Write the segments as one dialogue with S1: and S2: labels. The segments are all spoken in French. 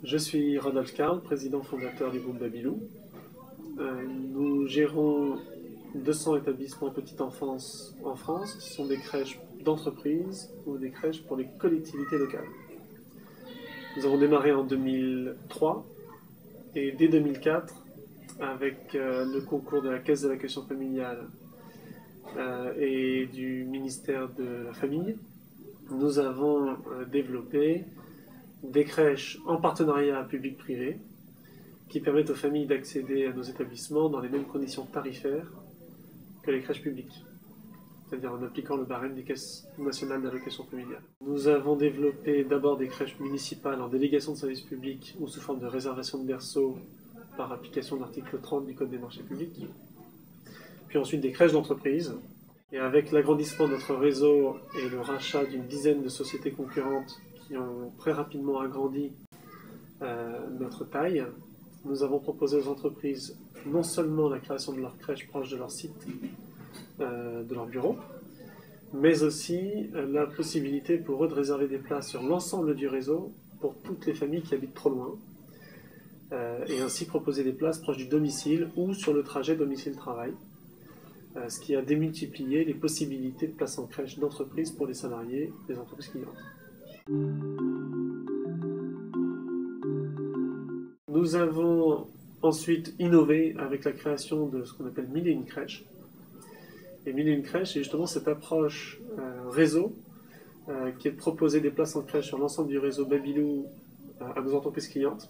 S1: Je suis Rodolphe Karl, président fondateur du groupe Babylou. Nous gérons 200 établissements petite enfance en France. Ce sont des crèches d'entreprise ou des crèches pour les collectivités locales. Nous avons démarré en 2003 et dès 2004, avec le concours de la Caisse d'allocation familiale et du ministère de la Famille, nous avons développé des crèches en partenariat public-privé qui permettent aux familles d'accéder à nos établissements dans les mêmes conditions tarifaires que les crèches publiques, c'est-à-dire en appliquant le barème des caisses nationales d'allocation familiale. Nous avons développé d'abord des crèches municipales en délégation de service public ou sous forme de réservation de berceaux par application de l'article 30 du Code des marchés publics, puis ensuite des crèches d'entreprise. Et avec l'agrandissement de notre réseau et le rachat d'une dizaine de sociétés concurrentes qui ont très rapidement agrandi notre taille, nous avons proposé aux entreprises non seulement la création de leurs crèches proches de leur site, de leur bureau, mais aussi la possibilité pour eux de réserver des places sur l'ensemble du réseau pour toutes les familles qui habitent trop loin, et ainsi proposer des places proches du domicile ou sur le trajet domicile-travail, ce qui a démultiplié les possibilités de place en crèche d'entreprise pour les salariés des entreprises clientes. Nous avons ensuite innové avec la création de ce qu'on appelle 1001 crèches. Et 1001 crèches, c'est justement cette approche réseau qui est de proposer des places en crèche sur l'ensemble du réseau Babylou à nos entreprises clientes.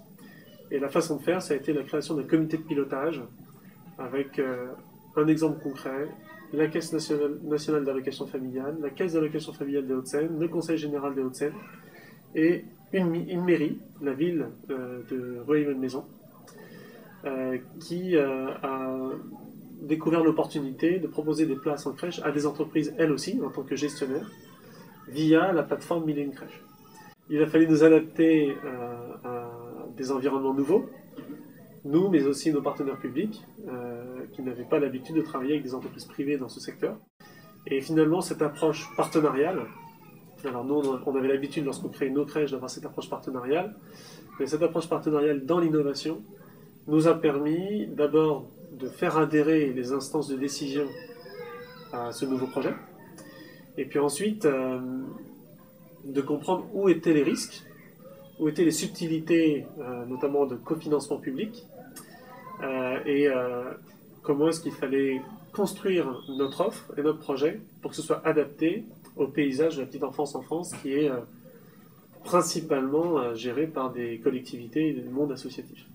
S1: Et la façon de faire, ça a été la création d'un comité de pilotage avec un exemple concret, la Caisse nationale d'allocation familiale, la Caisse d'allocation familiale des Hauts-de-Seine, le Conseil général des Hauts-de-Seine et une mairie, la ville de Rueil-Malmaison, qui a découvert l'opportunité de proposer des places en crèche à des entreprises, elles aussi, en tant que gestionnaires, via la plateforme 1001 crèches. Il a fallu nous adapter à des environnements nouveaux, nous, mais aussi nos partenaires publics, qui n'avaient pas l'habitude de travailler avec des entreprises privées dans ce secteur. Et finalement, cette approche partenariale, alors nous, on avait l'habitude, lorsqu'on crée nos crèches, d'avoir cette approche partenariale, mais cette approche partenariale dans l'innovation nous a permis d'abord de faire adhérer les instances de décision à ce nouveau projet, et puis ensuite de comprendre où étaient les risques, où étaient les subtilités, notamment de cofinancement public, et comment est-ce qu'il fallait construire notre offre et notre projet pour que ce soit adapté au paysage de la petite enfance en France, qui est principalement géré par des collectivités et du monde associatif.